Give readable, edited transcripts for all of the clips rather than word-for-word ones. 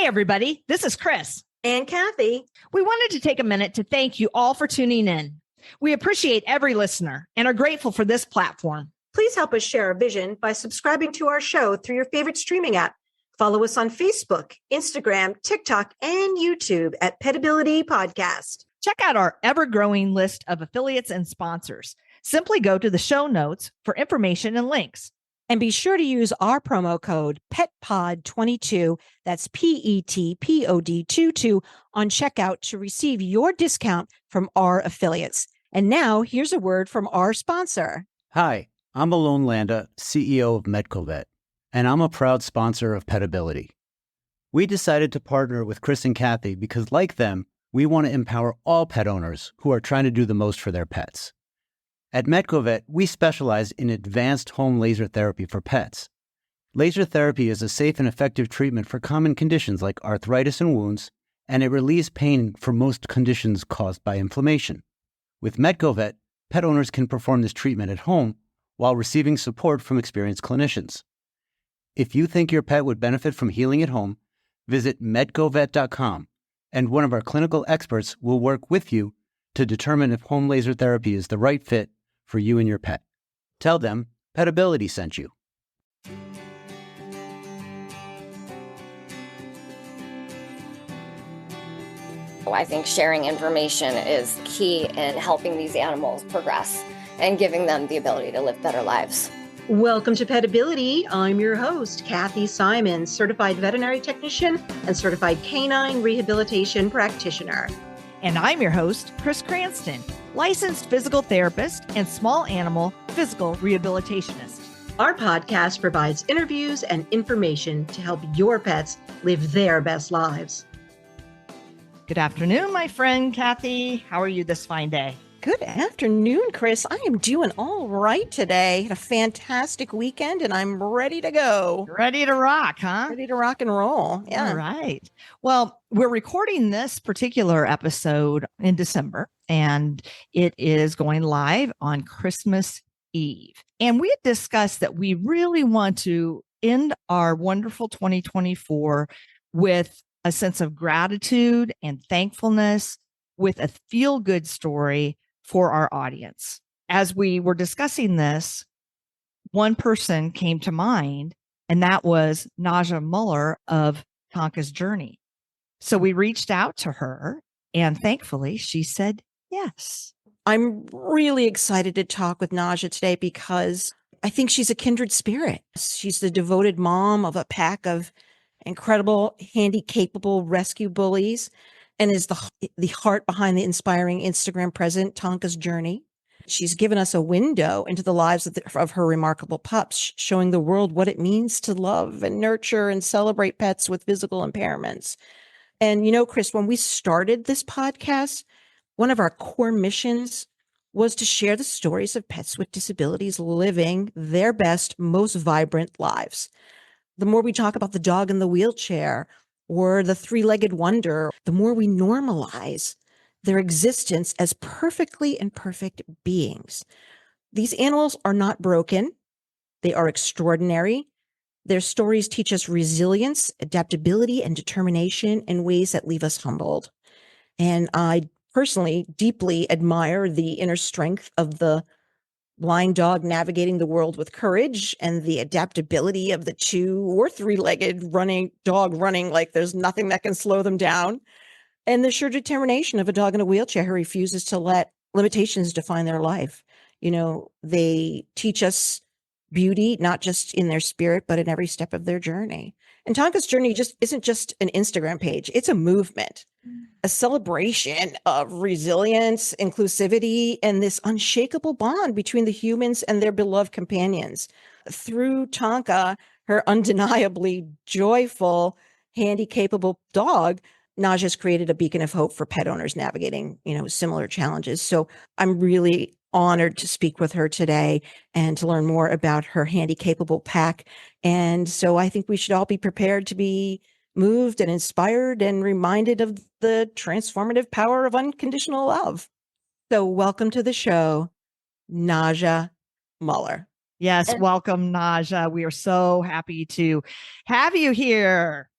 Hey, everybody. This is Chris. And Kathy. We wanted to take a minute to thank you all for tuning in. We appreciate every listener and are grateful for this platform. Please help us share our vision by subscribing to our show through your favorite streaming app. Follow us on Facebook, Instagram, TikTok, and YouTube at Petability Podcast. Check out our ever-growing list of affiliates and sponsors. Simply go to the show notes for information and links. And be sure to use our promo code PETPOD22, that's PETPOD 22, on checkout to receive your discount from our affiliates. And now, here's a word from our sponsor. Hi, I'm Alon Landa, CEO of Medcovet, and I'm a proud sponsor of Petability. We decided to partner with Chris and Kathy because, like them, we want to empower all pet owners who are trying to do the most for their pets. At Medcovet, we specialize in advanced home laser therapy for pets. Laser therapy is a safe and effective treatment for common conditions like arthritis and wounds, and it relieves pain for most conditions caused by inflammation. With Medcovet, pet owners can perform this treatment at home while receiving support from experienced clinicians. If you think your pet would benefit from healing at home, visit medcovet.com, and one of our clinical experts will work with you to determine if home laser therapy is the right fit for you and your pet. Tell them Petability sent you. I think sharing information is key in helping these animals progress and giving them the ability to live better lives. Welcome to Petability. I'm your host, Kathy Simon, certified veterinary technician and certified canine rehabilitation practitioner. And I'm your host, Chris Cranston, licensed physical therapist and small animal physical rehabilitationist. Our podcast provides interviews and information to help your pets live their best lives. Good afternoon, my friend Kathy. How are you this fine day? Good afternoon, Chris. I am doing all right today. Had a fantastic weekend and I'm ready to go. Ready to rock, huh? Ready to rock and roll. Yeah. All right. Well, we're recording this particular episode in December and it is going live on Christmas Eve. And we had discussed that we really want to end our wonderful 2024 with a sense of gratitude and thankfulness, with a feel-good story for our audience. As we were discussing this, one person came to mind, and that was Naja Muller of Tonka's Journey. So we reached out to her, and thankfully she said yes. I'm really excited to talk with Naja today because I think she's a kindred spirit. She's the devoted mom of a pack of incredible Handi-Capable rescue bullies, and is the heart behind the inspiring Instagram present, Tonka's Journey. She's given us a window into the lives of her remarkable pups, showing the world what it means to love and nurture and celebrate pets with physical impairments. And, you know, Chris, when we started this podcast, one of our core missions was to share the stories of pets with disabilities living their best, most vibrant lives. The more we talk about the dog in the wheelchair or the three-legged wonder, the more we normalize their existence as perfectly imperfect beings. These animals are not broken. They are extraordinary. Their stories teach us resilience, adaptability, and determination in ways that leave us humbled. And I personally deeply admire the inner strength of the blind dog navigating the world with courage, and the adaptability of the two or three-legged dog running like there's nothing that can slow them down, and the sure determination of a dog in a wheelchair who refuses to let limitations define their life. You know, they teach us beauty, not just in their spirit, but in every step of their journey. And Tonka's Journey just isn't just an Instagram page. It's a movement, a celebration of resilience, inclusivity, and this unshakable bond between the humans and their beloved companions. Through Tonka, her undeniably joyful, Handi-Capable dog, Naja's created a beacon of hope for pet owners navigating, similar challenges. So I'm really honored to speak with her today and to learn more about her Handi-Capable pack. And so I think we should all be prepared to be moved and inspired and reminded of the transformative power of unconditional love. So welcome to the show, Naja Muller. Yes, welcome, Naja. We are so happy to have you here.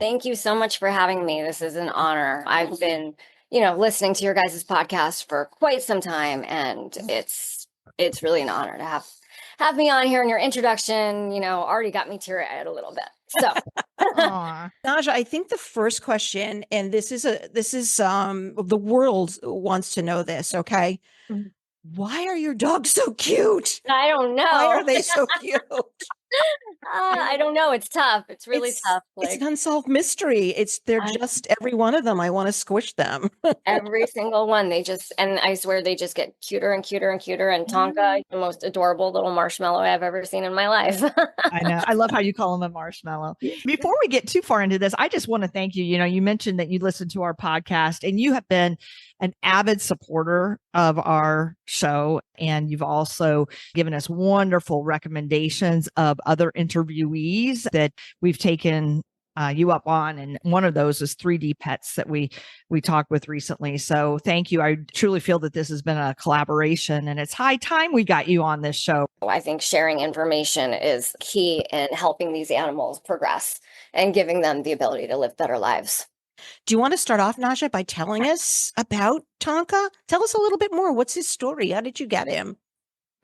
Thank you so much for having me. This is an honor. I've been, listening to your guys' podcast for quite some time, and it's really an honor to have me on here. And your introduction, already got me teary-eyed a little bit. So, Aw. Naja, I think the first question, and this is the world wants to know this, okay? Mhm. Why are your dogs so cute? I don't know. Why are they so cute? I don't know. It's tough. It's really tough. It's an unsolved mystery. They're just every one of them. I want to squish them. Every single one. And I swear they just get cuter and cuter and cuter. And Tonka, the most adorable little marshmallow I've ever seen in my life. I know. I love how you call them a marshmallow. Before we get too far into this, I just want to thank you. You mentioned that you listen to our podcast and you have been an avid supporter of our show. And you've also given us wonderful recommendations of other interviewees that we've taken you up on, and one of those is 3D Pets that we talked with recently. So thank you. I truly feel that this has been a collaboration, and it's high time we got you on this show. I think sharing information is key in helping these animals progress and giving them the ability to live better lives. Do you want to start off, Naja, by telling us about Tonka? Tell us a little bit more. What's his story? How did you get him?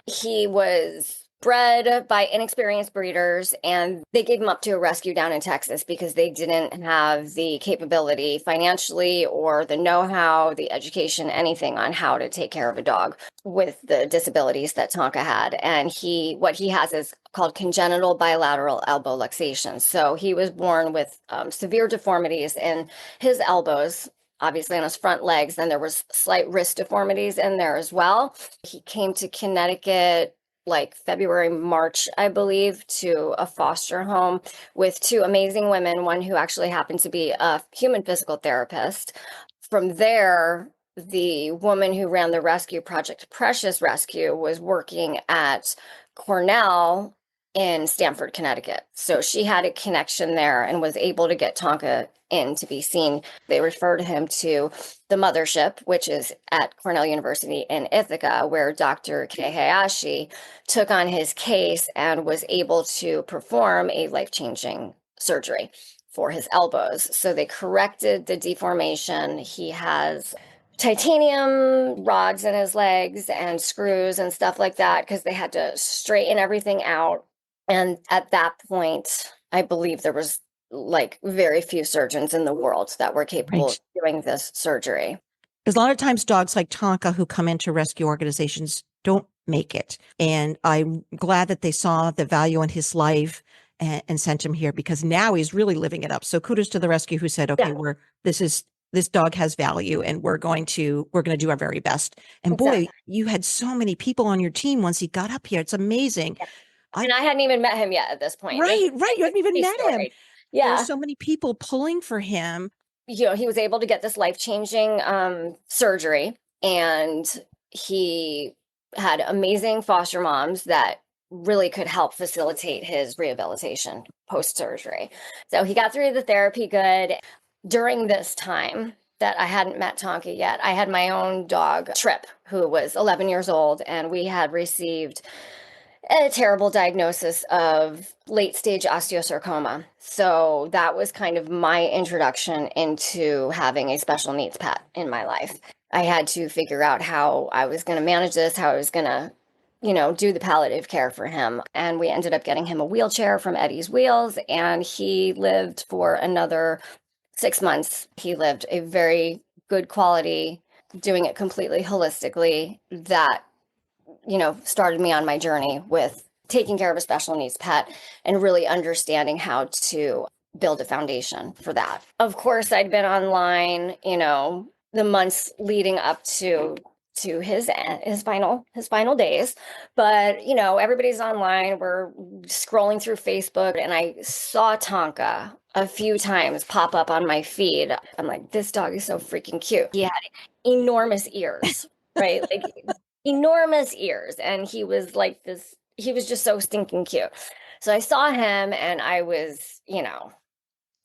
He was bred by inexperienced breeders, and they gave him up to a rescue down in Texas because they didn't have the capability financially or the know-how, the education, anything on how to take care of a dog with the disabilities that Tonka had. And what he has is called congenital bilateral elbow luxation. So he was born with severe deformities in his elbows, obviously on his front legs. Then there was slight wrist deformities in there as well. He came to Connecticut like February, March, I believe, to a foster home with two amazing women, one who actually happened to be a human physical therapist. From there, the woman who ran the rescue project, Precious Rescue, was working at Cornell in Stamford, Connecticut. So she had a connection there and was able to get Tonka in to be seen. They referred him to the mothership, which is at Cornell University in Ithaca, where Dr. Kei Hayashi took on his case and was able to perform a life-changing surgery for his elbows. So they corrected the deformation. He has titanium rods in his legs and screws and stuff like that because they had to straighten everything out. And at that point, I believe there was like very few surgeons in the world that were capable of doing this surgery. Because a lot of times dogs like Tonka who come into rescue organizations don't make it. And I'm glad that they saw the value in his life and sent him here, because now he's really living it up. So kudos to the rescue who said, okay, this dog has value and we're going to do our very best. And boy, you had so many people on your team once he got up here. It's amazing. Yeah. And I hadn't even met him yet at this point. Right. You hadn't even met him. Yeah. There were so many people pulling for him. He was able to get this life-changing surgery, and he had amazing foster moms that really could help facilitate his rehabilitation post-surgery. So he got through the therapy good. During this time that I hadn't met Tonka yet, I had my own dog, Trip, who was 11 years old, and we had received a terrible diagnosis of late-stage osteosarcoma. So that was kind of my introduction into having a special needs pet in my life. I had to figure out how I was going to manage this, how I was going to do the palliative care for him. And we ended up getting him a wheelchair from Eddie's Wheels, and he lived for another 6 months. He lived a very good quality, doing it completely holistically. That, started me on my journey with taking care of a special needs pet and really understanding how to build a foundation for that. Of course, I'd been online, the months leading up to his final days, but everybody's online. We're scrolling through Facebook, and I saw Tonka a few times pop up on my feed. I'm like, this dog is so freaking cute. He had enormous ears, right? Like enormous ears, and he was like this. He was just so stinking cute. So I saw him, and I was,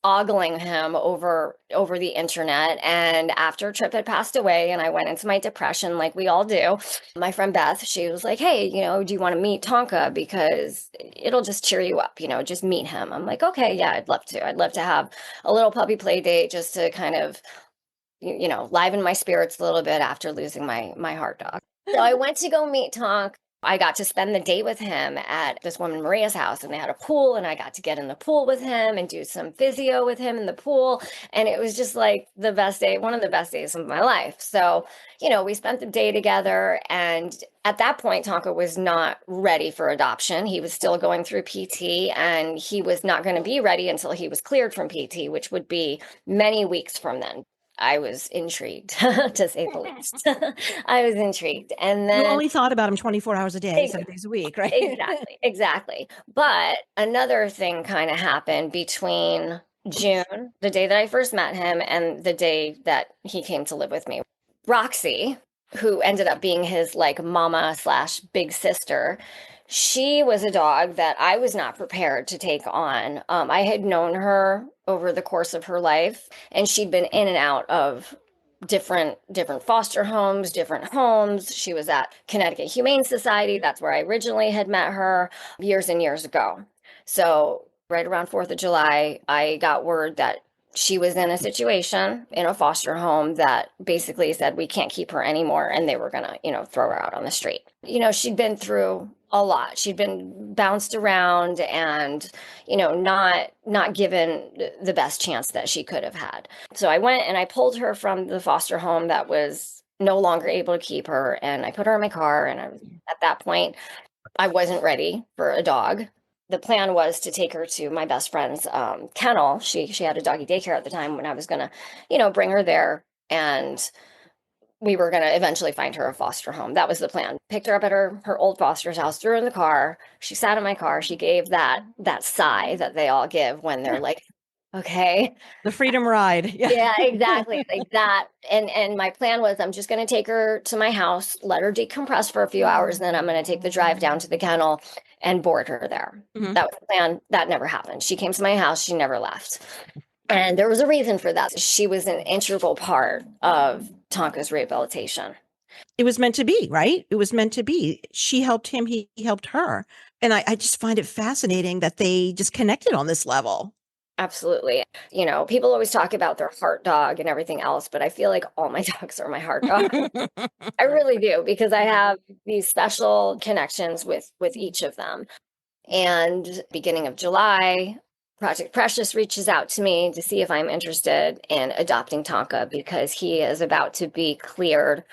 ogling him over the internet. And after Trip had passed away and I went into my depression like we all do, my friend Beth, she was like, hey, do you want to meet Tonka? Because it'll just cheer you up, just meet him. I'm like, okay, yeah, I'd love to. I'd love to have a little puppy play date just to kind of liven my spirits a little bit after losing my heart dog. So I went to go meet Tonk. I got to spend the day with him at this woman Maria's house, and they had a pool, and I got to get in the pool with him and do some physio with him in the pool. And it was just like the best day, one of the best days of my life. So, we spent the day together. And at that point, Tonka was not ready for adoption. He was still going through PT, and he was not going to be ready until he was cleared from PT, which would be many weeks from then. I was intrigued, to say the least. I was intrigued. And then you only thought about him 24 hours a day, 7 days a week, right? Exactly. But another thing kind of happened between June, the day that I first met him, and the day that he came to live with me. Roxy, who ended up being his like mama / big sister, she was a dog that I was not prepared to take on. I had known her over the course of her life, and she'd been in and out of different foster homes, different homes. She was at Connecticut Humane Society. That's where I originally had met her years and years ago. So right around 4th of July, I got word that she was in a situation in a foster home that basically said we can't keep her anymore, and they were gonna, throw her out on the street. She'd been through a lot. She'd been bounced around and, not given the best chance that she could have had. So I went and I pulled her from the foster home that was no longer able to keep her, and I put her in my car. And at that point, I wasn't ready for a dog. The plan was to take her to my best friend's kennel. She had a doggy daycare at the time, when I was going to, bring her there, and we were going to eventually find her a foster home. That was the plan. Picked her up at her old foster's house, threw her in the car. She sat in my car. She gave that sigh that they all give when they're like, okay. The freedom ride. Yeah, exactly. Like that. And my plan was, I'm just going to take her to my house, let her decompress for a few hours, and then I'm going to take the drive down to the kennel and board her there. Mm-hmm. That was the plan. That never happened. She came to my house. She never left. And there was a reason for that. She was an integral part of Tonka's rehabilitation. It was meant to be, right? It was meant to be. She helped him. He helped her. And I just find it fascinating that they just connected on this level. Absolutely. People always talk about their heart dog and everything else, but I feel like all my dogs are my heart dog. I really do, because I have these special connections with each of them. And beginning of July, Project Precious reaches out to me to see if I'm interested in adopting Tonka, because he is about to be cleared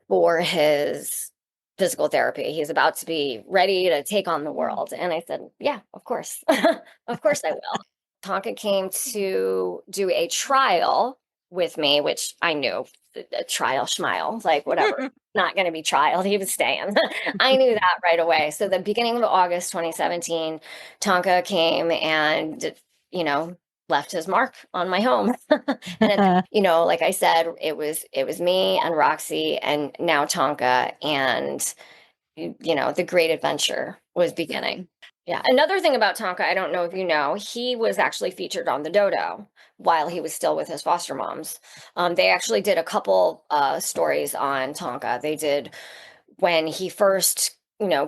for his physical therapy. He's about to be ready to take on the world. And I said, yeah, of course. Of course I will. Tonka came to do a trial with me, which I knew, a trial schmile, like whatever, not going to be trialed. He was staying. I knew that right away. So the beginning of August 2017, Tonka came and, left his mark on my home. And, like I said, it was me and Roxy and now Tonka, and, the great adventure was beginning. Yeah. Another thing about Tonka, I don't know if you know, he was actually featured on the Dodo while he was still with his foster moms. They actually did a couple stories on Tonka. They did when he first,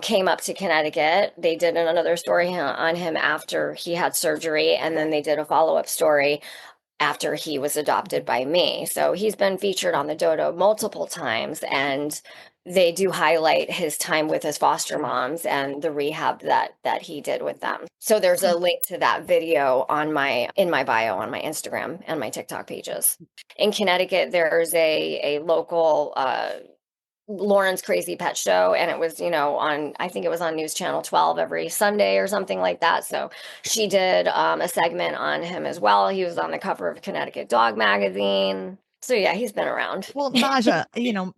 came up to Connecticut. They did another story on him after he had surgery, and then they did a follow-up story after he was adopted by me. So he's been featured on the Dodo multiple times, and they do highlight his time with his foster moms and the rehab that he did with them. So there's a link to that video in my bio on my Instagram and my TikTok pages. In Connecticut, there's a local Lauren's Crazy Pet Show, and it was, I think it was on News Channel 12 every Sunday or something like that. So she did a segment on him as well. He was on the cover of Connecticut Dog Magazine. So yeah, he's been around. Well, Naja,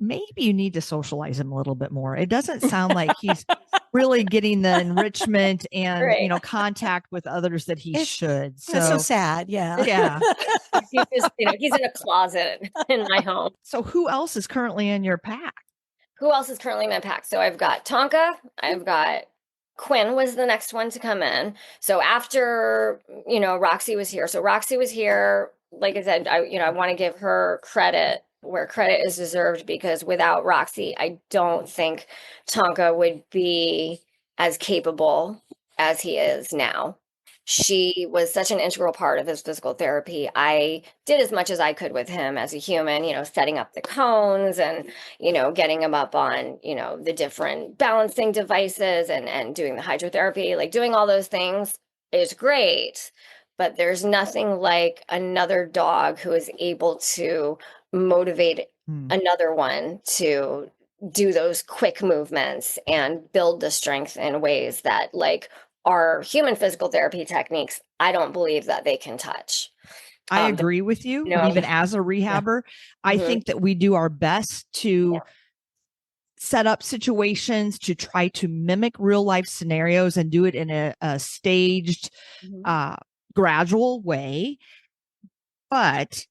maybe you need to socialize him a little bit more. It doesn't sound like he's really getting the enrichment and, right, contact with others that he should. So that's so sad. Yeah. Yeah. He's just, he's in a closet in my home. So who else is currently in your pack? Who else is currently in my pack? So I've got Tonka, I've got Quinn was the next one to come in. So after, Roxy was here. So Roxy was here. Like I said, I want to give her credit where credit is deserved, because without Roxy, I don't think Tonka would be as capable as he is now. She was such an integral part of his physical therapy. I did as much as I could with him as a human, setting up the cones and getting him up on, the different balancing devices and doing the hydrotherapy, like doing all those things is great. But there's nothing like another dog who is able to motivate another one to do those quick movements and build the strength in ways that, like, our human physical therapy techniques, I don't believe that they can touch. I agree with you. Even as a rehabber, I think that we do our best to set up situations to try to mimic real life scenarios and do it in a staged, gradual way. But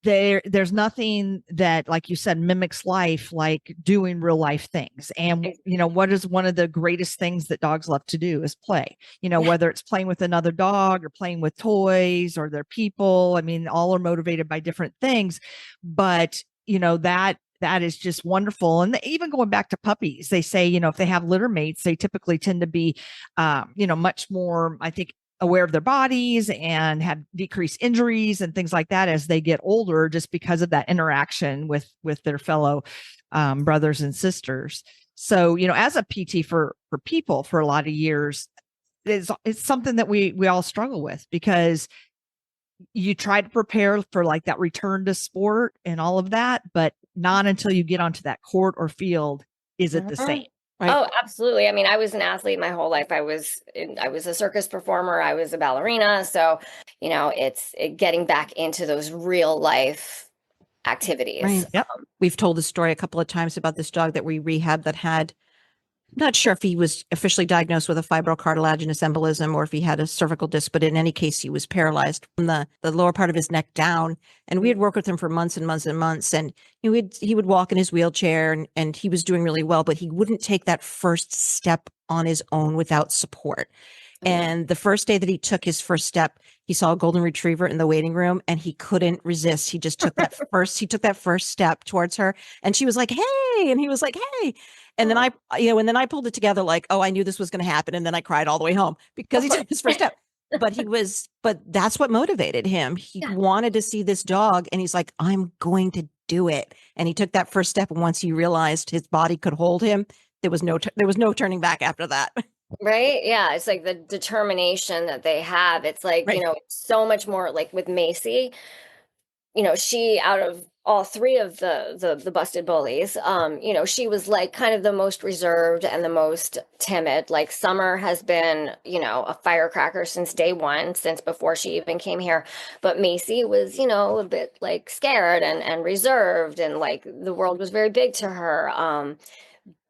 there's nothing that, like you said, mimics life like doing real life things. And what is one of the greatest things that dogs love to do is play, whether it's playing with another dog or playing with toys or their people. I mean, all are motivated by different things, but that is just wonderful. And even going back to puppies, they say, if they have litter mates, they typically tend to be, much more, I think, aware of their bodies and have decreased injuries and things like that as they get older, just because of that interaction with their fellow brothers and sisters. So, as a PT for people for a lot of years, it's something that we all struggle with, because you try to prepare for like that return to sport and all of that, but not until you get onto that court or field is it the same. Right. Oh, absolutely. I mean, I was an athlete my whole life. I was a circus performer. I was a ballerina. So, it's getting back into those real life activities. Right. Yep. We've told the story a couple of times about this dog that we rehabbed that had, not sure if he was officially diagnosed with a fibrocartilaginous embolism or if he had a cervical disc, but in any case, he was paralyzed from the lower part of his neck down. And we had worked with him for months and months and months. And he would walk in his wheelchair and he was doing really well, but he wouldn't take that first step on his own without support. And the first day that he took his first step, he saw a golden retriever in the waiting room and he couldn't resist. He just took that first step towards her and she was like, "Hey," and he was like, "Hey." And then I pulled it together like, oh, I knew this was going to happen. And then I cried all the way home because he took his first step. But that's what motivated him. He wanted to see this dog and he's like, "I'm going to do it." And he took that first step. And once he realized his body could hold him, there was no turning back after that. Right. Yeah. It's like the determination that they have. It's like, Right. It's so much more like with Macy, she, out of all three of the busted bullies, she was like kind of the most reserved and the most timid. Like Summer has been, a firecracker since day one, since before she even came here. But Macy was, a bit like scared and reserved, and like the world was very big to her.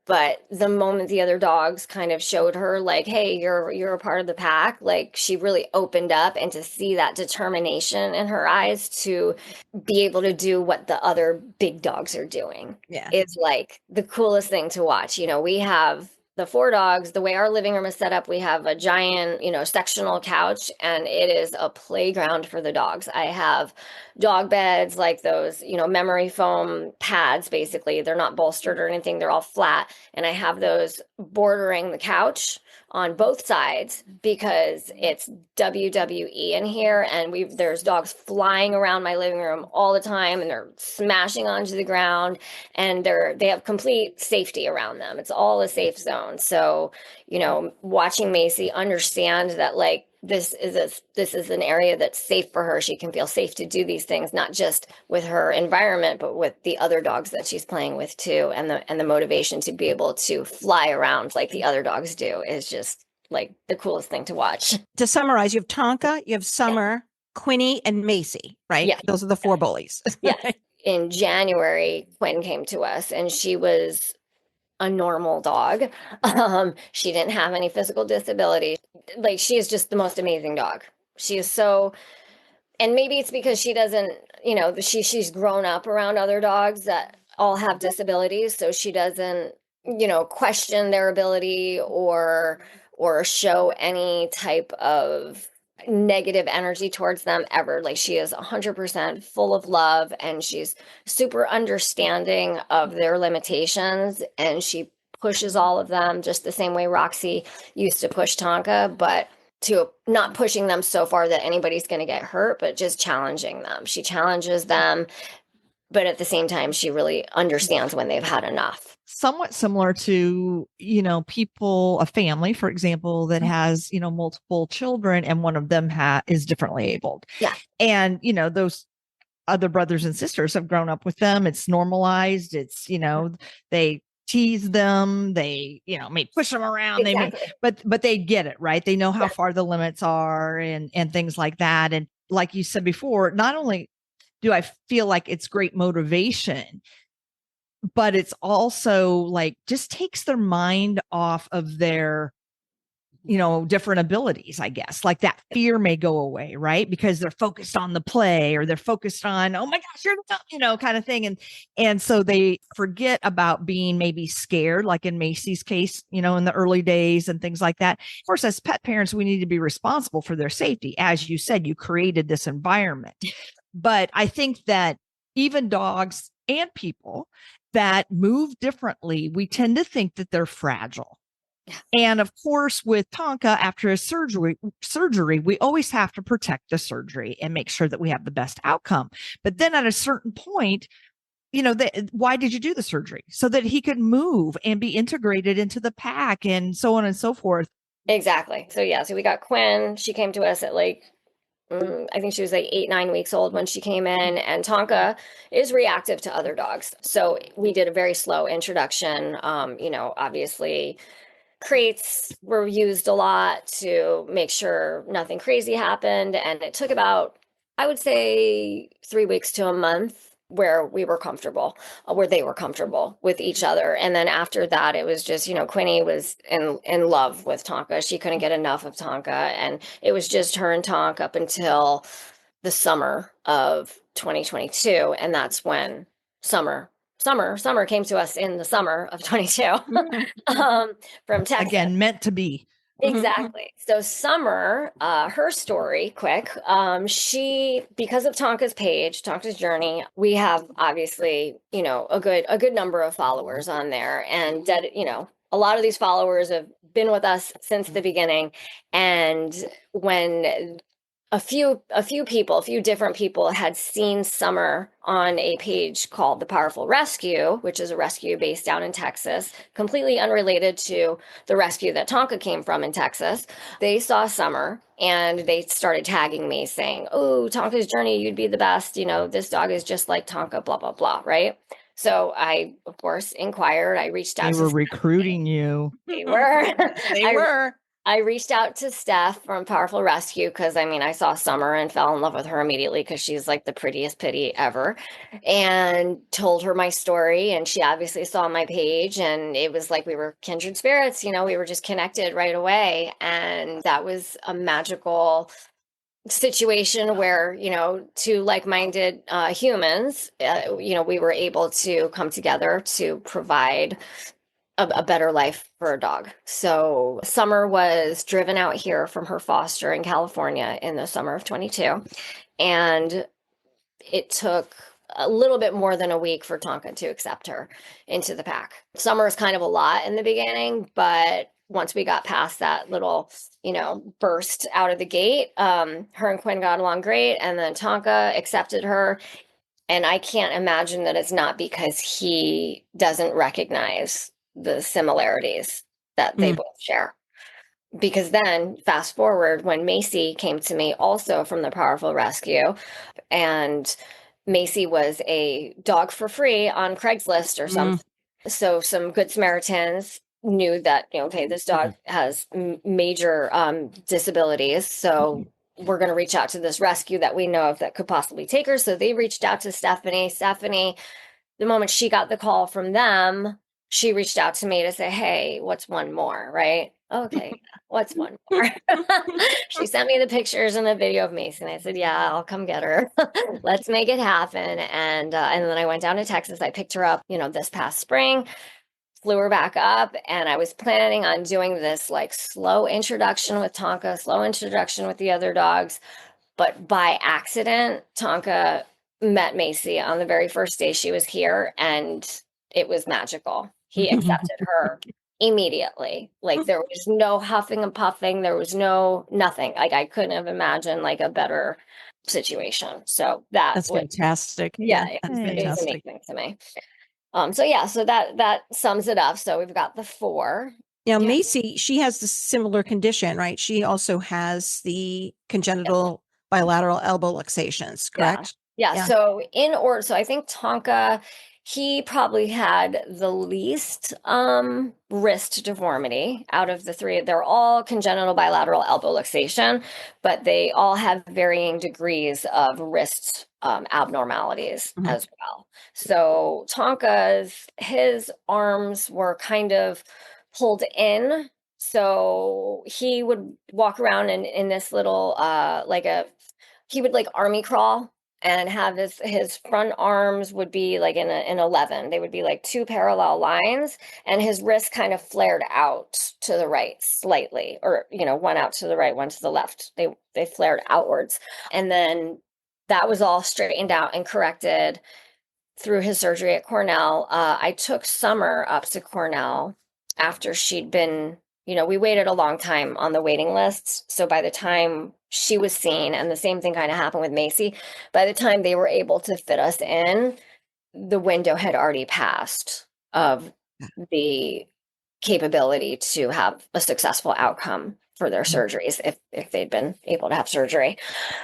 But the moment the other dogs kind of showed her like, "Hey, you're a part of the pack," like she really opened up, and to see that determination in her eyes to be able to do what the other big dogs are doing. Yeah. It's like the coolest thing to watch. We have the four dogs. The way our living room is set up, we have a giant, sectional couch, and it is a playground for the dogs. I have dog beds, like those, memory foam pads, basically. They're not bolstered or anything, they're all flat. And I have those bordering the couch on both sides because it's WWE in here, and there's dogs flying around my living room all the time, and they're smashing onto the ground, and they have complete safety around them. It's all a safe zone. So, watching Macy understand that, like, this is an area that's safe for her. She can feel safe to do these things, not just with her environment, but with the other dogs that she's playing with too. And the motivation to be able to fly around like the other dogs do is just like the coolest thing to watch. To summarize, you have Tonka, you have Summer, Quinny, and Macy, right? Yeah. Those are the four bullies. Yeah. In January, Quinn came to us, and she was a normal dog. She didn't have any physical disability. Like, she is just the most amazing dog. She is so, and maybe it's because she doesn't, she's grown up around other dogs that all have disabilities, so she doesn't question their ability or show any type of negative energy towards them ever. Like, she is 100% full of love, and she's super understanding of their limitations, and she pushes all of them just the same way Roxy used to push Tonka, but to not pushing them so far that anybody's going to get hurt, but just challenging them. She challenges them, but at the same time, she really understands when they've had enough. Somewhat similar to, a family, for example, that has, multiple children, and one of them is differently abled. Yeah. And, those other brothers and sisters have grown up with them. It's normalized. It's, they tease them, they, may push them around, Exactly. but they get it, right? They know how far the limits are and things like that. And like you said before, not only do I feel like it's great motivation, but it's also like just takes their mind off of their, different abilities, I guess. Like that fear may go away, right? Because they're focused on the play, or they're focused on, oh my gosh, you're the, kind of thing. And so they forget about being maybe scared, like in Macy's case, in the early days and things like that. Of course, as pet parents, we need to be responsible for their safety. As you said, you created this environment. But I think that even dogs and people that move differently, we tend to think that they're fragile. Yeah. And of course, with Tonka, after a surgery, we always have to protect the surgery and make sure that we have the best outcome. But then at a certain point, why did you do the surgery? So that he could move and be integrated into the pack and so on and so forth. Exactly. So we got Quinn. She came to us at I think she was like 8-9 weeks old when she came in, and Tonka is reactive to other dogs. So we did a very slow introduction. Obviously crates were used a lot to make sure nothing crazy happened. And it took about, I would say, 3 weeks to a month where we were comfortable, where they were comfortable with each other. And then after that, it was just, Quinny was in love with Tonka. She couldn't get enough of Tonka. And it was just her and Tonka up until the summer of 2022. And that's when summer came to us in the summer of 22 from Texas. Again, meant to be. Exactly. So Summer, her story, quick. She, because of Tonka's journey, we have obviously, a good number of followers on there, and a lot of these followers have been with us since the beginning. And when a few different people had seen Summer on a page called The Powerful Rescue, which is a rescue based down in Texas, completely unrelated to the rescue that Tonka came from in Texas. They saw Summer and they started tagging me saying, "Oh, Tonka's journey, you'd be the best. This dog is just like Tonka, blah, blah, blah." Right? So I, of course, inquired. I reached out. They were recruiting you. They were. They were. I reached out to Steph from Powerful Rescue because I saw Summer and fell in love with her immediately because she's like the prettiest pitty ever, and told her my story. And she obviously saw my page, and it was like we were kindred spirits. We were just connected right away. And that was a magical situation where, two like-minded humans, we were able to come together to provide a better life for a dog. So Summer was driven out here from her foster in California in the summer of 22. And it took a little bit more than a week for Tonka to accept her into the pack. Summer is kind of a lot in the beginning, but once we got past that little, burst out of the gate, her and Quinn got along great. And then Tonka accepted her. And I can't imagine that it's not because he doesn't recognize the similarities that they both share. Because then fast forward when Macy came to me also from the Powerful Rescue, and Macy was a dog for free on Craigslist or something. So some Good Samaritans knew that, okay, this dog has major disabilities. So we're going to reach out to this rescue that we know of that could possibly take her. So they reached out to Stephanie. Stephanie, the moment she got the call from them, she reached out to me to say, "Hey, what's one more?" Right? Okay, what's one more? She sent me the pictures and the video of Macy, and I said, "Yeah, I'll come get her. Let's make it happen." And then I went down to Texas. I picked her up, this past spring. flew her back up, and I was planning on doing this like slow introduction with Tonka, slow introduction with the other dogs. But by accident, Tonka met Macy on the very first day she was here, and it was magical. He accepted her immediately. Like there was no huffing and puffing, there was no nothing. Like I couldn't have imagined like a better situation. So That's fantastic. yeah, That's it was fantastic. amazing to me. So that sums it up. So we've got the 4. Now, Yeah. Macy, she has the similar condition, right? She also has the congenital bilateral elbow luxations, correct? Yeah. So I think Tonka, he probably had the least wrist deformity out of the 3. They're all congenital bilateral elbow luxation, but they all have varying degrees of wrist abnormalities as well. So Tonka's, his arms were kind of pulled in. So he would walk around in this little he would like army crawl and have his front arms would be like in an 11. They would be like 2 parallel lines, and his wrist kind of flared out to the right slightly, or one out to the right, one to the left. They flared outwards, and then that was all straightened out and corrected through his surgery at Cornell. I took Summer up to Cornell after she'd been, we waited a long time on the waiting lists. So by the time she was seen, and the same thing kind of happened with Macy, by the time they were able to fit us in, the window had already passed of the capability to have a successful outcome for their surgeries if they'd been able to have surgery.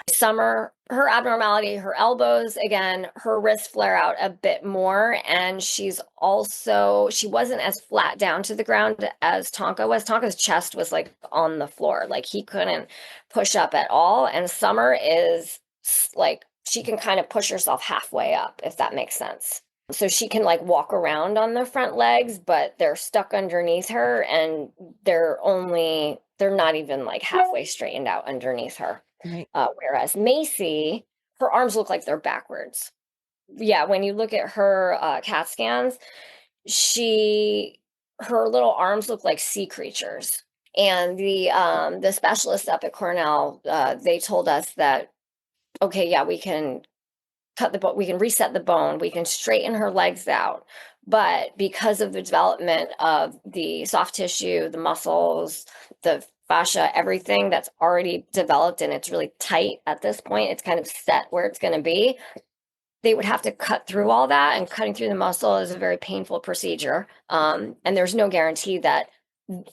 Summer, her abnormality, her elbows, again, her wrists flare out a bit more, and she wasn't as flat down to the ground as Tonka was. Tonka's chest was like on the floor, like he couldn't push up at all, and Summer is like, she can kind of push herself halfway up, if that makes sense. So she can like walk around on the front legs, but they're stuck underneath her, and they're not even like halfway straightened out underneath her. Right. Whereas Macy, her arms look like they're backwards. Yeah, when you look at her CAT scans, her little arms look like sea creatures. And the specialists up at Cornell, they told us that, okay, yeah, we can we can reset the bone, we can straighten her legs out. But because of the development of the soft tissue, the muscles, the fascia, everything that's already developed and it's really tight at this point, it's kind of set where it's going to be. They would have to cut through all that, and cutting through the muscle is a very painful procedure. And there's no guarantee that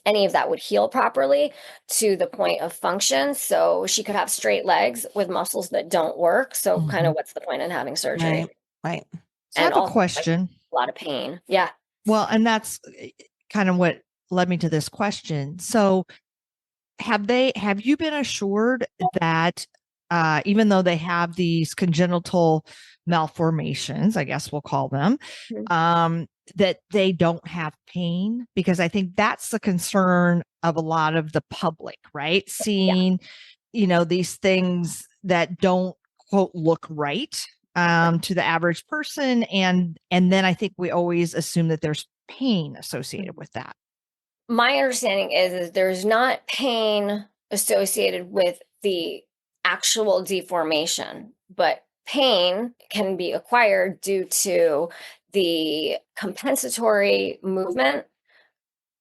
any of that would heal properly to the point of function. So she could have straight legs with muscles that don't work. So kind of what's the point in having surgery? Right. So I have a question. Like, a lot of pain. Yeah. Well, and that's kind of what led me to this question. So have you been assured that even though they have these congenital malformations, I guess we'll call them, that they don't have pain? Because I think that's the concern of a lot of the public, right? Seeing, these things that don't quote look right to the average person. And then I think we always assume that there's pain associated with that. My understanding is there's not pain associated with the actual deformation, but pain can be acquired due to the compensatory movement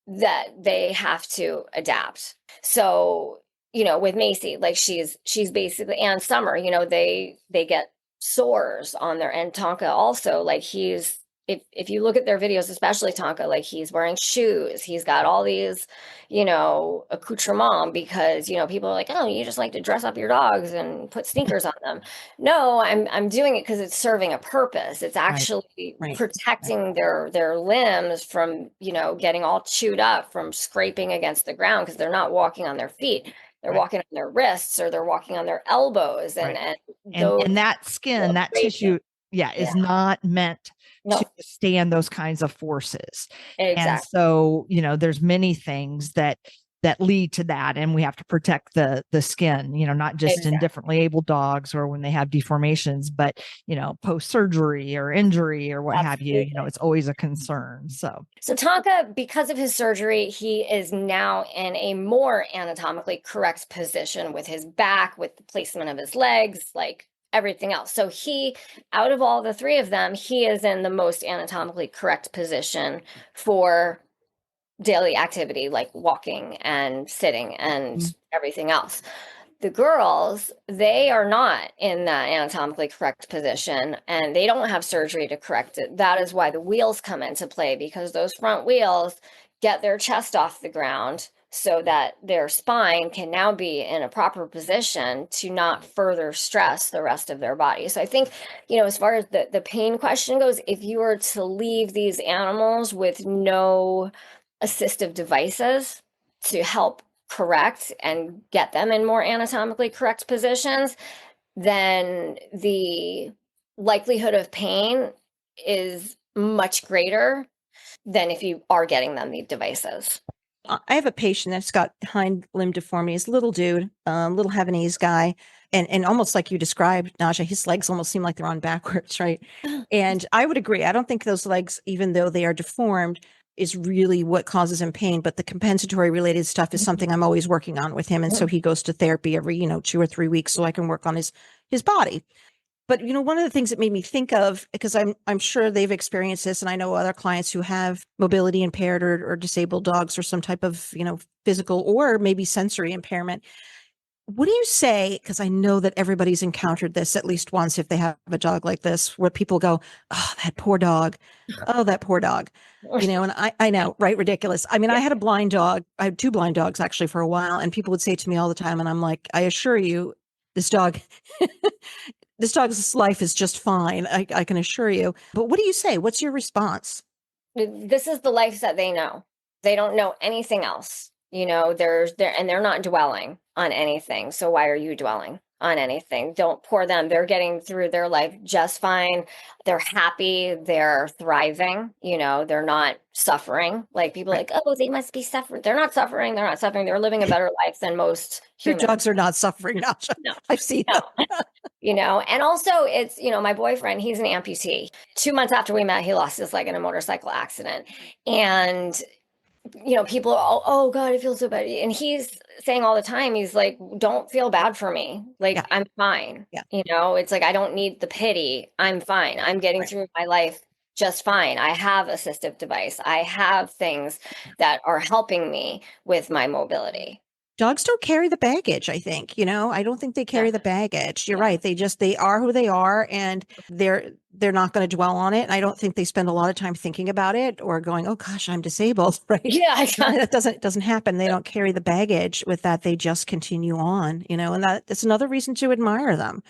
that they have to adapt. So, with Macy, like she's basically, and Summer, they get sores on their, and Tonka also, like if you look at their videos, especially Tonka, like he's wearing shoes, he's got all these, accoutrements, because, people are like, oh, you just like to dress up your dogs and put sneakers on them. No, I'm doing it because it's serving a purpose. It's actually protecting their limbs from, getting all chewed up from scraping against the ground, because they're not walking on their feet. They're walking on their wrists, or they're walking on their elbows, and that skin, that tissue, is not meant to stand those kinds of forces. Exactly. And so, there's many things that that lead to that. And we have to protect the skin, not just in differently able dogs or when they have deformations, but, post-surgery or injury or what have you, it's always a concern. So Tonka, because of his surgery, he is now in a more anatomically correct position with his back, with the placement of his legs, like everything else. So out of all the three of them, he is in the most anatomically correct position for daily activity, like walking and sitting and everything else. The girls, they are not in that anatomically correct position, and they don't have surgery to correct it. That is why the wheels come into play, because those front wheels get their chest off the ground so that their spine can now be in a proper position to not further stress the rest of their body. So I think, as far as the pain question goes, if you were to leave these animals with no assistive devices to help correct and get them in more anatomically correct positions, then the likelihood of pain is much greater than if you are getting them the devices. I have a patient that's got hind limb deformities, little dude, little Havanese guy. And almost like you described, Naja, his legs almost seem like they're on backwards, right? And I would agree. I don't think those legs, even though they are deformed, is really what causes him pain. But the compensatory related stuff is something I'm always working on with him. And so he goes to therapy every, 2 or 3 weeks so I can work on his body. But, one of the things that made me think of, because I'm sure they've experienced this, and I know other clients who have mobility impaired or disabled dogs or some type of, physical or maybe sensory impairment. What do you say? Because I know that everybody's encountered this at least once if they have a dog like this, where people go, oh, that poor dog. Oh, that poor dog. And I know, right? Ridiculous. I mean, I had a blind dog. I had 2 blind dogs actually for a while. And people would say to me all the time, and I'm like, I assure you, this dog's life is just fine. I can assure you. But what do you say? What's your response? This is the life that they know. They don't know anything else. They're not dwelling on anything. So why are you dwelling on anything? Don't pour them. They're getting through their life just fine. They're happy. They're thriving. They're not suffering. Like people are like, oh, they must be suffering. They're not suffering. They're not suffering. They're living a better life than most humans. Your dogs are not suffering. No, I've seen and also it's, my boyfriend, he's an amputee. 2 months after we met, he lost his leg in a motorcycle accident. And people are, oh God, I feel so bad. And he's saying all the time, he's like, don't feel bad for me. Like, I'm fine. Yeah. It's like, I don't need the pity. I'm fine. I'm getting through my life just fine. I have assistive device. I have things that are helping me with my mobility. Dogs don't carry the baggage, I think. I don't think they carry the baggage. You're right. They are who they are, and they're not going to dwell on it. And I don't think they spend a lot of time thinking about it or going, oh gosh, I'm disabled, right? Yeah. That doesn't happen. They don't carry the baggage with that. They just continue on, and that's another reason to admire them.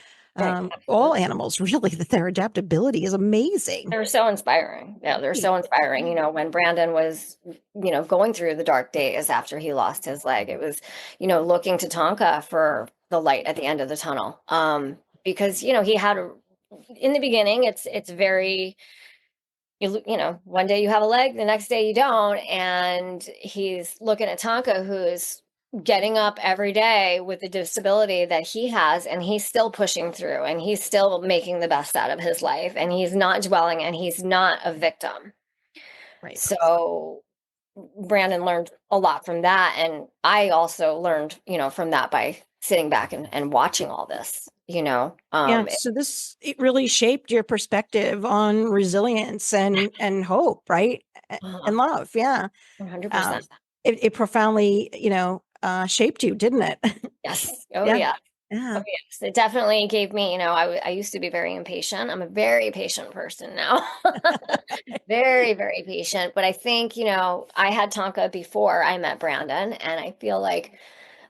All animals, really, that their adaptability is amazing. They're so inspiring. Yeah, they're so inspiring. When Brandon was, going through the dark days after he lost his leg, it was, looking to Tonka for the light at the end of the tunnel. Because, he had, in the beginning, it's very, one day you have a leg, the next day you don't. And he's looking at Tonka, who's getting up every day with the disability that he has, and he's still pushing through, and he's still making the best out of his life, and he's not dwelling, and he's not a victim. Right. So Brandon learned a lot from that, and I also learned, from that by sitting back and watching all this. So it really shaped your perspective on resilience and hope, right? And love. Yeah. 100%. It profoundly, shaped you, didn't it? Yes. Oh, yeah. Yeah. Oh, yes. It definitely gave me, I used to be very impatient. I'm a very patient person now. Very, very patient. But I think, I had Tonka before I met Brandon, and I feel like,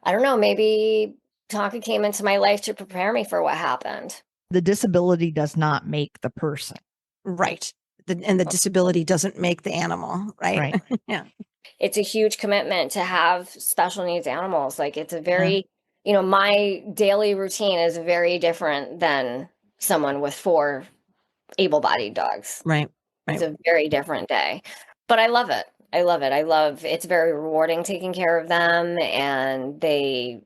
I don't know, maybe Tonka came into my life to prepare me for what happened. The disability does not make the person. Right. And the disability doesn't make the animal, right? Yeah. It's a huge commitment to have special needs animals. Like, it's a very, my daily routine is very different than someone with 4 able-bodied dogs. Right. It's a very different day, but I love it. I love it. I love it's very rewarding taking care of them, and they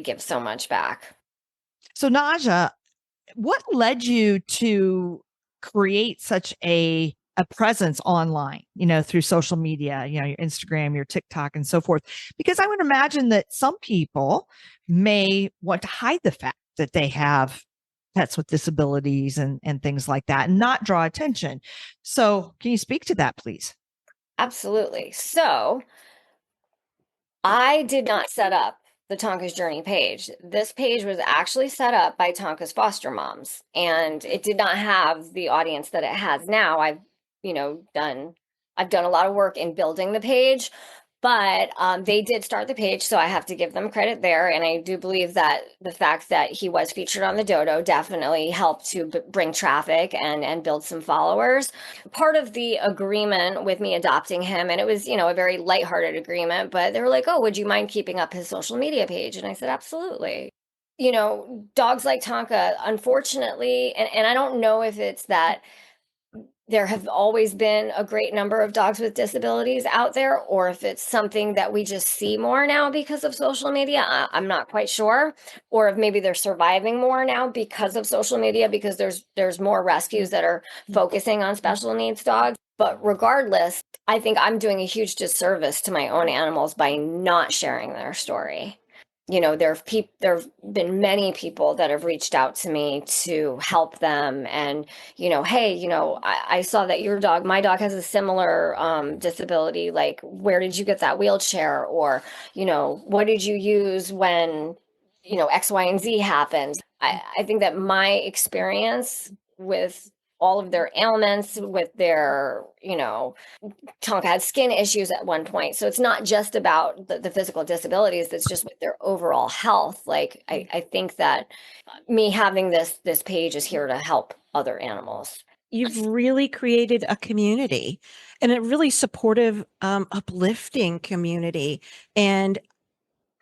give so much back. So, Naja, what led you to create such a presence online, through social media, your Instagram, your TikTok, and so forth? Because I would imagine that some people may want to hide the fact that they have pets with disabilities and things like that and not draw attention. So can you speak to that, please? Absolutely. So I did not set up the Tonka's Journey page. This page was actually set up by Tonka's foster moms, and it did not have the audience that it has now. I've done a lot of work in building the page, but they did start the page, so I have to give them credit there. And I do believe that the fact that he was featured on the Dodo definitely helped to bring traffic and build some followers. Part of the agreement with me adopting him, and it was, a very lighthearted agreement, but they were like, oh, would you mind keeping up his social media page? And I said, absolutely. Dogs like Tonka, unfortunately, and I don't know if it's that there have always been a great number of dogs with disabilities out there, or if it's something that we just see more now because of social media. I'm not quite sure. Or if maybe they're surviving more now because of social media, because there's more rescues that are focusing on special needs dogs. But regardless, I think I'm doing a huge disservice to my own animals by not sharing their story. There have been many people that have reached out to me to help them, and hey, I saw that my dog has a similar disability. Like, where did you get that wheelchair? Or what did you use when X, Y, and Z happened? I think that my experience with all of their ailments, with their Tonka had skin issues at one point. So it's not just about the physical disabilities, it's just with their overall health. Like, I think that me having this page is here to help other animals. You've really created a community, and a really supportive, uplifting community. And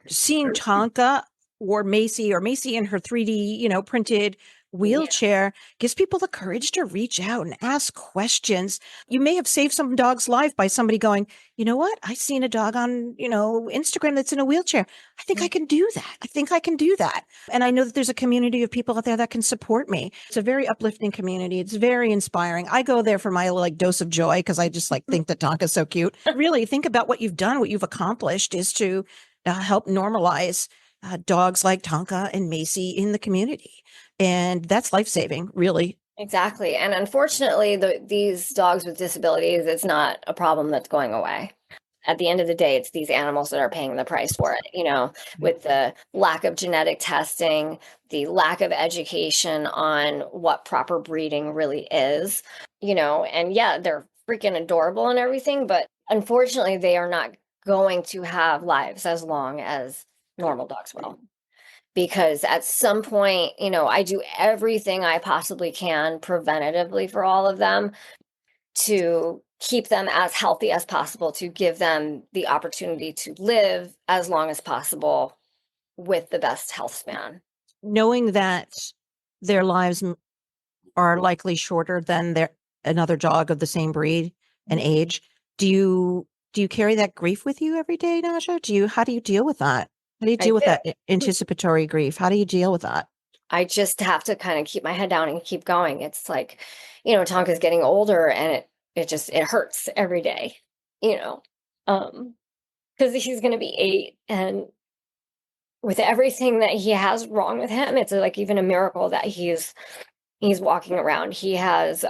seeing Tonka or Macy in her 3D, printed wheelchair gives people the courage to reach out and ask questions. You may have saved some dog's life by somebody going, you know what? I seen a dog on, Instagram that's in a wheelchair. I think I can do that. I think I can do that. And I know that there's a community of people out there that can support me. It's a very uplifting community. It's very inspiring. I go there for my dose of joy because I just think that Tonka's so cute. Really think about what you've done, what you've accomplished is to help normalize dogs like Tonka and Macy in the community. And that's life-saving, really. Exactly. And unfortunately, these dogs with disabilities, it's not a problem that's going away. At the end of the day, it's these animals that are paying the price for it, with the lack of genetic testing, the lack of education on what proper breeding really is, and yeah, they're freaking adorable and everything, but unfortunately, they are not going to have lives as long as normal dogs will. Because at some point, I do everything I possibly can preventatively for all of them to keep them as healthy as possible, to give them the opportunity to live as long as possible with the best health span. Knowing that their lives are likely shorter than another dog of the same breed and age, do you carry that grief with you every day, Naja? How do you deal with that? How do you deal with that anticipatory grief? How do you deal with that? I just have to kind of keep my head down and keep going. It's like, Tonka's getting older, and it hurts every day, because he's going to be 8, and with everything that he has wrong with him, it's like even a miracle that he's walking around. He has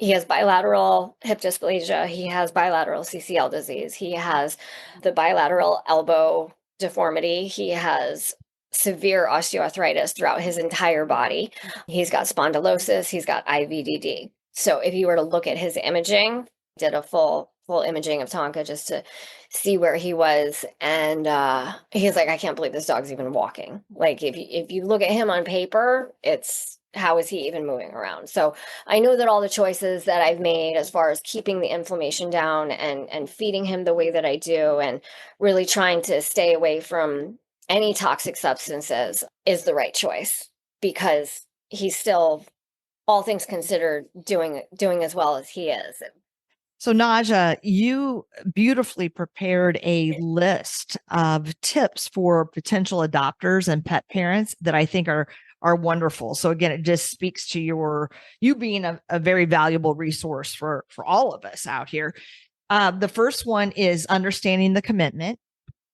bilateral hip dysplasia. He has bilateral CCL disease. He has the bilateral elbow deformity. He has severe osteoarthritis throughout his entire body. He's got spondylosis. He's got IVDD. So if you were to look at his imaging, did a full imaging of Tonka just to see where he was, and he's like, I can't believe this dog's even walking. Like, if you look at him on paper, it's how is he even moving around? So I know that all the choices that I've made as far as keeping the inflammation down and feeding him the way that I do, and really trying to stay away from any toxic substances, is the right choice, because he's still, all things considered, doing as well as he is. So, Naja, you beautifully prepared a list of tips for potential adopters and pet parents that I think are wonderful. So again, it just speaks to you being a very valuable resource for all of us out here. The first one is understanding the commitment,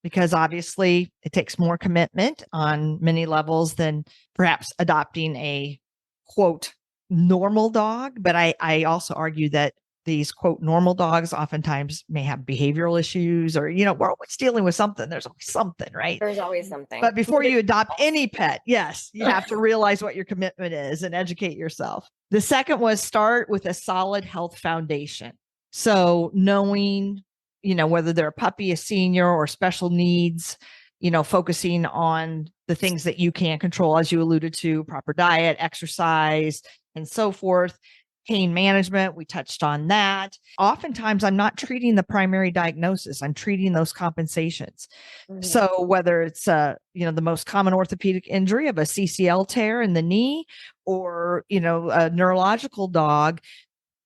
because obviously it takes more commitment on many levels than perhaps adopting a quote normal dog. But I also argue that these quote normal dogs oftentimes may have behavioral issues, or, we're always dealing with something. There's always something, right? There's always something. But before you adopt any pet, yes, you have to realize what your commitment is and educate yourself. The second was start with a solid health foundation. So knowing, whether they're a puppy, a senior, or special needs, focusing on the things that you can control, as you alluded to, proper diet, exercise, and so forth. Pain management, we touched on that. Oftentimes, I'm not treating the primary diagnosis. I'm treating those compensations. Mm-hmm. So whether it's, the most common orthopedic injury of a CCL tear in the knee, or, a neurological dog,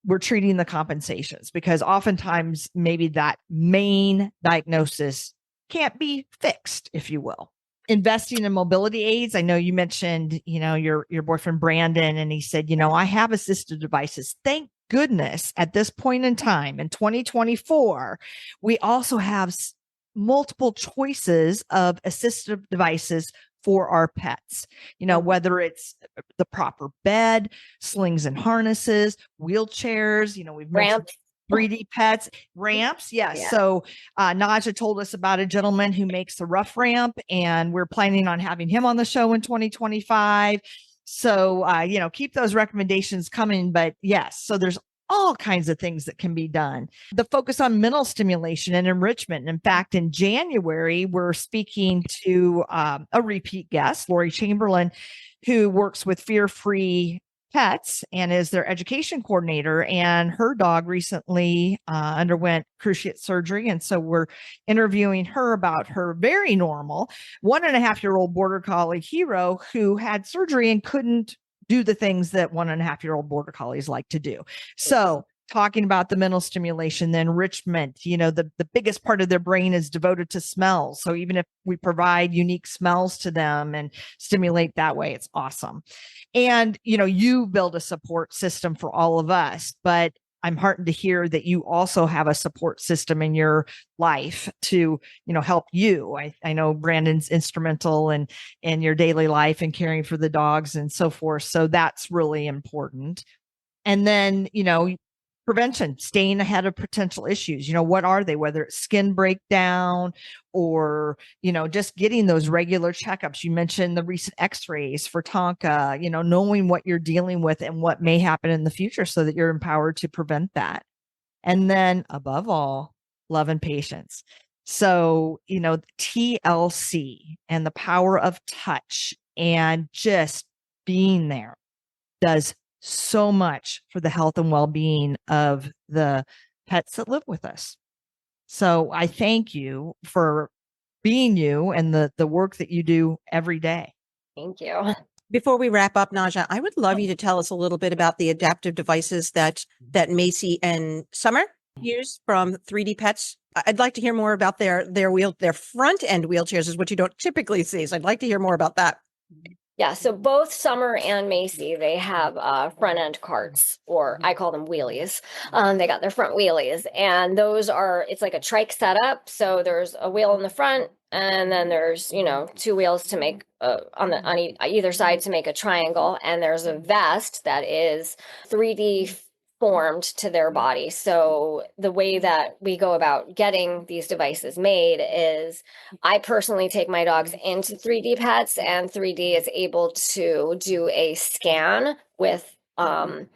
we're treating the compensations, because oftentimes maybe that main diagnosis can't be fixed, if you will. Investing in mobility aids. I know you mentioned, your boyfriend, Brandon, and he said, I have assistive devices. Thank goodness at this point in time in 2024, we also have multiple choices of assistive devices for our pets, whether it's the proper bed, slings and harnesses, wheelchairs, we've mentioned 3D pets, ramps. Yes. Yeah. So Naja told us about a gentleman who makes the rough ramp, and we're planning on having him on the show in 2025. So, keep those recommendations coming. But yes, so there's all kinds of things that can be done. The focus on mental stimulation and enrichment. In fact, in January, we're speaking to a repeat guest, Lori Chamberlain, who works with Fear Free Pets and is their education coordinator. And her dog recently underwent cruciate surgery. And so we're interviewing her about her very normal 1.5-year-old border collie Hero, who had surgery and couldn't do the things that 1.5-year-old border collies like to do. So talking about the mental stimulation, the enrichment, the biggest part of their brain is devoted to smells. So even if we provide unique smells to them and stimulate that way, it's awesome. And, you build a support system for all of us, but I'm heartened to hear that you also have a support system in your life to, help you. I know Brandon's instrumental in your daily life and caring for the dogs and so forth. So that's really important. And then, prevention, staying ahead of potential issues. What are they, whether it's skin breakdown or, just getting those regular checkups. You mentioned the recent x-rays for Tonka, knowing what you're dealing with and what may happen in the future so that you're empowered to prevent that. And then above all, love and patience. So, TLC and the power of touch and just being there does so much for the health and well-being of the pets that live with us. So I thank you for being you and the work that you do every day. Thank you. Before we wrap up, Naja, I would love you to tell us a little bit about the adaptive devices that Macy and Summer use from 3D Pets. I'd like to hear more about their front end wheelchairs, is what you don't typically see. So I'd like to hear more about that. Yeah, so both Summer and Macy, they have front end carts, or I call them wheelies. They got their front wheelies, and it's like a trike setup. So there's a wheel in the front, and then there's, 2 wheels to make on either side to make a triangle, and there's a vest that is 3D formed to their body. So the way that we go about getting these devices made is I personally take my dogs into 3D Pets, and 3D is able to do a scan with their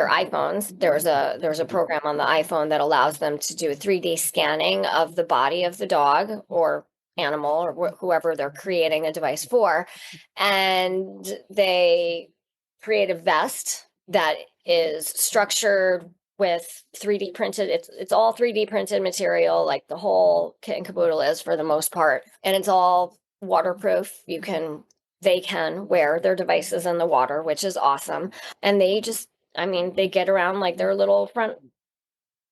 iPhones. There's a program on the iPhone that allows them to do a 3D scanning of the body of the dog or animal or whoever they're creating a device for, and they create a vest that is structured with 3D printed. It's all 3D printed material, like the whole kit and caboodle is for the most part, and it's all waterproof. They can wear their devices in the water, which is awesome. And they get around like their little front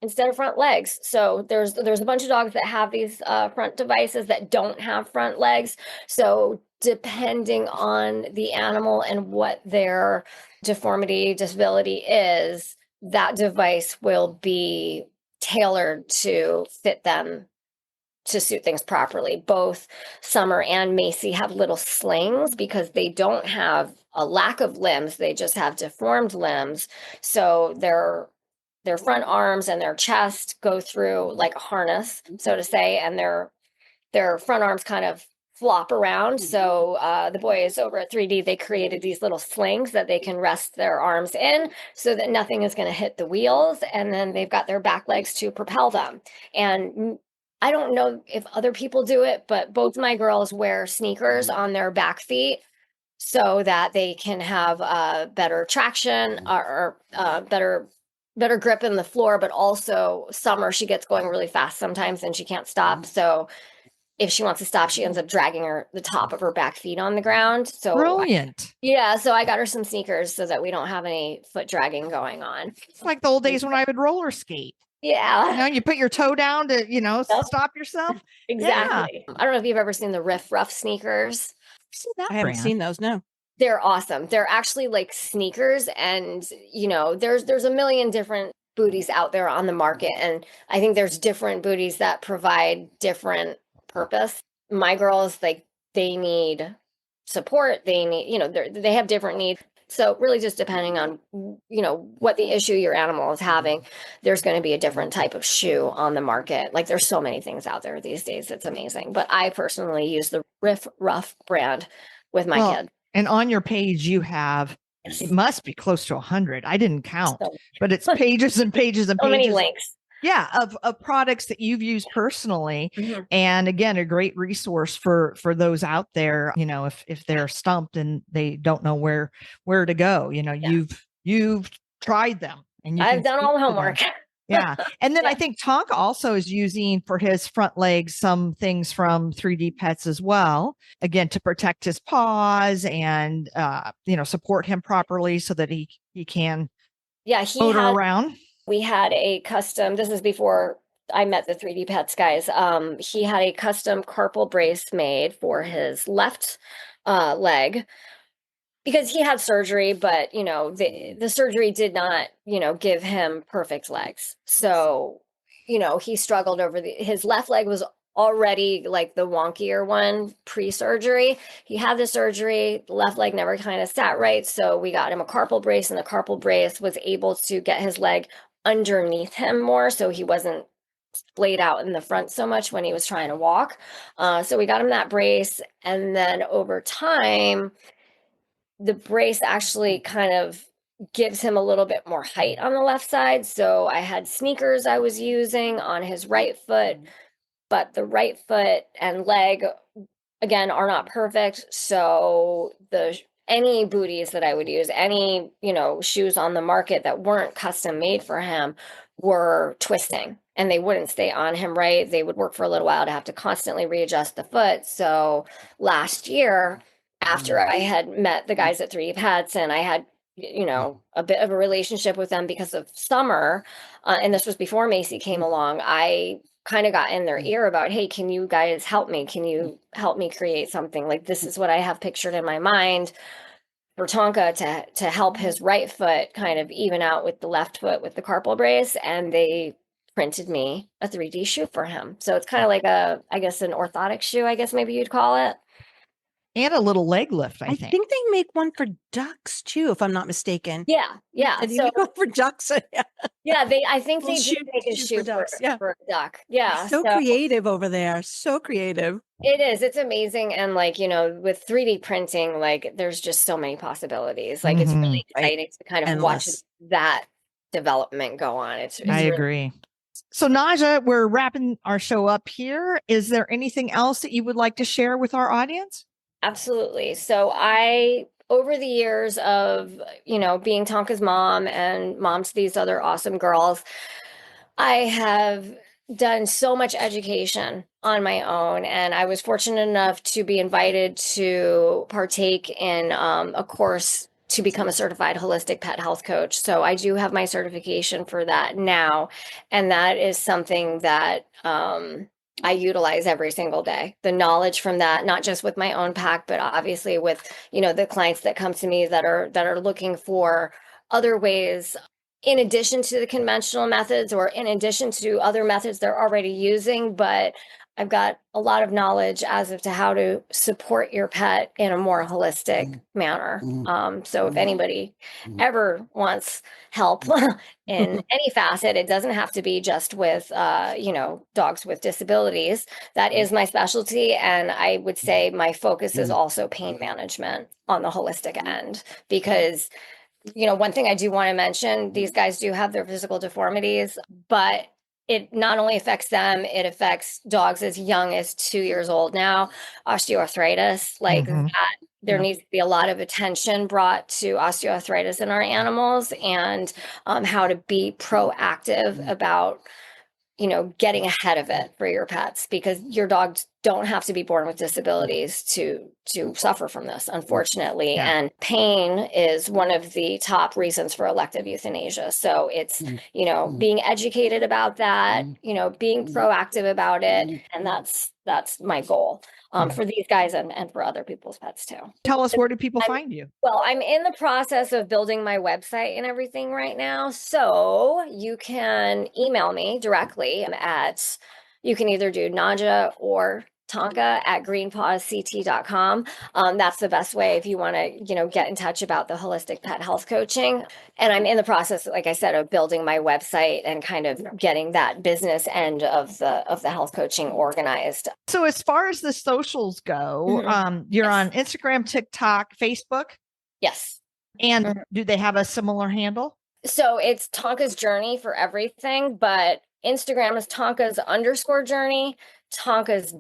instead of front legs. So there's a bunch of dogs that have these front devices that don't have front legs. So depending on the animal and what their deformity, disability is, that device will be tailored to fit them to suit things properly. Both Summer and Macy have little slings because they don't have a lack of limbs, they just have deformed limbs. So their front arms and their chest go through like a harness, so to say, and their front arms kind of flop around. So the boys over at 3D, they created these little slings that they can rest their arms in so that nothing is going to hit the wheels. And then they've got their back legs to propel them. And I don't know if other people do it, but both my girls wear sneakers on their back feet so that they can have better traction or better grip in the floor. But also Summer, she gets going really fast sometimes and she can't stop. So if she wants to stop, she ends up dragging the top of her back feet on the ground. So Brilliant. so I got her some sneakers so that we don't have any foot dragging going on. It's like the old days when I would roller skate. Yeah. You put your toe down to, stop yourself. Exactly. I don't know if you've ever seen the Riff Ruff sneakers. I haven't seen those, no. They're awesome. They're actually like sneakers, and there's a million different booties out there on the market, and I think there's different booties that provide different purpose. My girls, like, they need support. They need, they have different needs. So really just depending on, what the issue your animal is having, there's going to be a different type of shoe on the market. Like, there's so many things out there these days. It's amazing. But I personally use the Riff Ruff brand with my kid. And on your page, you have, it must be close to 100. I didn't count, but it's pages and pages and so pages. Many links. Yeah, of products that you've used personally. Mm-hmm. And again, a great resource for those out there, if they're stumped and they don't know where to go, you've tried them and I've done all the homework. Yeah. And then I think Tonka also is using for his front legs some things from 3D Pets as well, again, to protect his paws and support him properly so that he can motor around. We had a custom, this is before I met the 3D Pets guys. He had a custom carpal brace made for his left leg because he had surgery, but, the surgery did not, give him perfect legs. So, he struggled over his left leg was already like the wonkier one pre-surgery. He had the surgery, the left leg never kind of sat right. So we got him a carpal brace, and the carpal brace was able to get his leg underneath him more, so he wasn't splayed out in the front so much when he was trying to walk. So we got him that brace, and then over time, the brace actually kind of gives him a little bit more height on the left side. So I had sneakers I was using on his right foot, but the right foot and leg, again, are not perfect. So any booties that I would use, any, shoes on the market that weren't custom made for him were twisting, and they wouldn't stay on him right. They would work for a little while to have to constantly readjust the foot. So last year, after I had met the guys at 3D Pets and I had, a bit of a relationship with them because of Summer, and this was before Macy came along, I kind of got in their ear about, hey, can you guys help me? Can you help me create something? Like, this is what I have pictured in my mind for Tonka to help his right foot kind of even out with the left foot with the carpal brace. And they printed me a 3D shoe for him. So it's kind of like an orthotic shoe, I guess maybe you'd call it. And a little leg lift, I think. I think they make one for ducks too, if I'm not mistaken. Yeah. And so go for ducks. I think they do make a shoe for a duck. Yeah. So creative over there. So creative. It is. It's amazing. And with 3D printing, there's just so many possibilities. It's really exciting to kind of watch that development go on. I agree. So Naja, we're wrapping our show up here. Is there anything else that you would like to share with our audience? Absolutely. So over the years of, being Tonka's mom and mom to these other awesome girls, I have done so much education on my own. And I was fortunate enough to be invited to partake in a course to become a certified holistic pet health coach. So I do have my certification for that now. And that is something that I utilize every single day. The knowledge from that, not just with my own pack, but obviously with, the clients that come to me that are looking for other ways in addition to the conventional methods or in addition to other methods they're already using. But I've got a lot of knowledge as to how to support your pet in a more holistic manner. So if anybody ever wants help in any facet, it doesn't have to be just with, dogs with disabilities. That is my specialty. And I would say my focus is also pain management on the holistic end, because one thing I do want to mention, these guys do have their physical deformities, but it not only affects them, it affects dogs as young as 2 years old now. Osteoarthritis, like that, there needs to be a lot of attention brought to osteoarthritis in our animals, and how to be proactive about getting ahead of it for your pets, because your dogs don't have to be born with disabilities to suffer from this, unfortunately. Yeah. And pain is one of the top reasons for elective euthanasia. So it's, being educated about that, being proactive about it. And that's my goal for these guys and for other people's pets too. Tell us, where do people find you? Well, I'm in the process of building my website and everything right now. So you can email me directly you can either do Naja or Tonka at greenpawsct.com. That's the best way if you want to, get in touch about the holistic pet health coaching. And I'm in the process, like I said, of building my website and kind of getting that business end of the health coaching organized. So as far as the socials go, you're on Instagram, TikTok, Facebook? Yes. And do they have a similar handle? So it's Tonka's Journey for everything, but Instagram is Tonka's _journey, Tonka's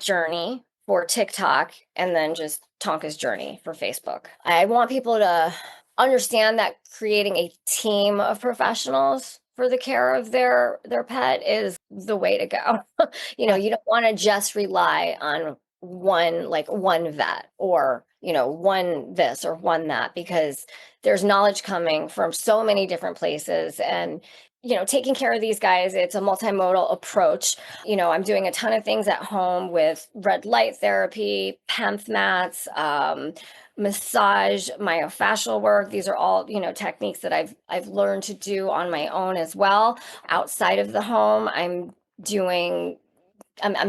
.journey for TikTok, and then just Tonka's Journey for Facebook. I want people to understand that creating a team of professionals for the care of their pet is the way to go. You don't want to just rely on one vet or, one this or one that, because there's knowledge coming from so many different places. And taking care of these guys, it's a multimodal approach. I'm doing a ton of things at home with red light therapy, PEMF mats, massage, myofascial work. These are all, techniques that I've learned to do on my own as well. Outside of the home, I'm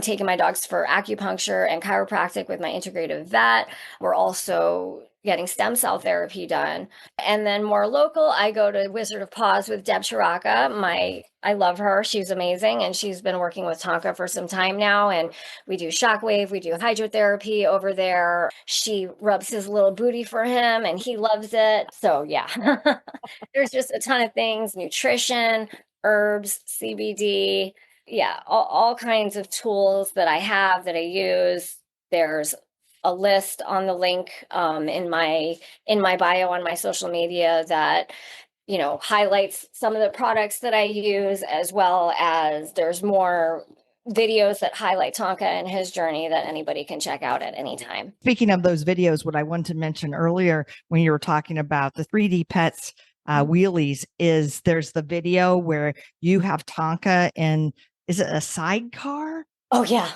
taking my dogs for acupuncture and chiropractic with my integrative vet. We're also getting stem cell therapy done. And then more local, I go to Wizard of Paws with Deb Chiraka. I love her. She's amazing. And she's been working with Tonka for some time now. And we do shockwave, we do hydrotherapy over there. She rubs his little booty for him and he loves it. So yeah, there's just a ton of things, nutrition, herbs, CBD. Yeah, all kinds of tools that I have that I use. There's a list on the link in my bio on my social media that highlights some of the products that I use, as well as there's more videos that highlight Tonka and his journey that anybody can check out at any time. Speaking of those videos, what I wanted to mention earlier when you were talking about the 3D pets wheelies is there's the video where you have Tonka and is it a sidecar? Oh yeah.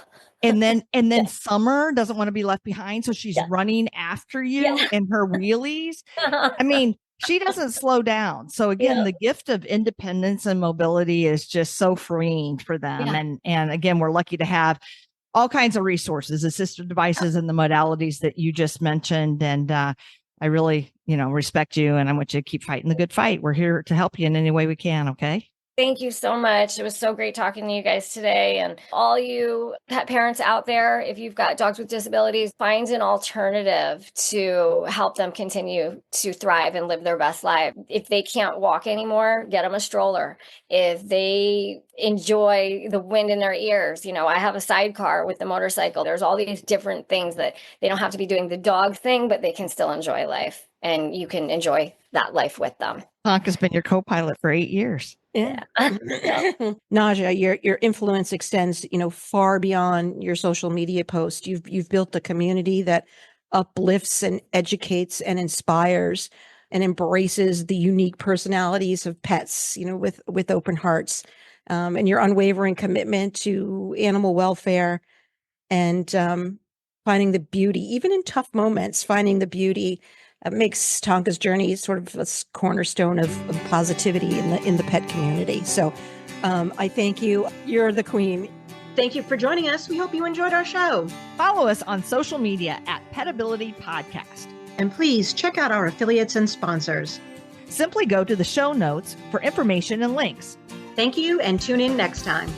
And then Summer doesn't want to be left behind. So she's running after you in her wheelies. I mean, she doesn't slow down. So again, the gift of independence and mobility is just so freeing for them. And again, we're lucky to have all kinds of resources, assistive devices and the modalities that you just mentioned. And I really, respect you, and I want you to keep fighting the good fight. We're here to help you in any way we can. Okay. Thank you so much. It was so great talking to you guys today. And all you pet parents out there, if you've got dogs with disabilities, find an alternative to help them continue to thrive and live their best life. If they can't walk anymore, get them a stroller. If they enjoy the wind in their ears, I have a sidecar with the motorcycle. There's all these different things that they don't have to be doing the dog thing, but they can still enjoy life. And you can enjoy that life with them. Tonka's been your co-pilot for 8 years. Yeah. Naja, your influence extends, far beyond your social media posts. You've built a community that uplifts and educates and inspires. and embraces the unique personalities of pets, with open hearts, and your unwavering commitment to animal welfare and finding the beauty, even in tough moments, finding the beauty makes Tonka's journey sort of a cornerstone of positivity in the pet community. So I thank you. You're the queen. Thank you for joining us. We hope you enjoyed our show. Follow us on social media at Petability Podcast. And please check out our affiliates and sponsors. Simply go to the show notes for information and links. Thank you, and tune in next time.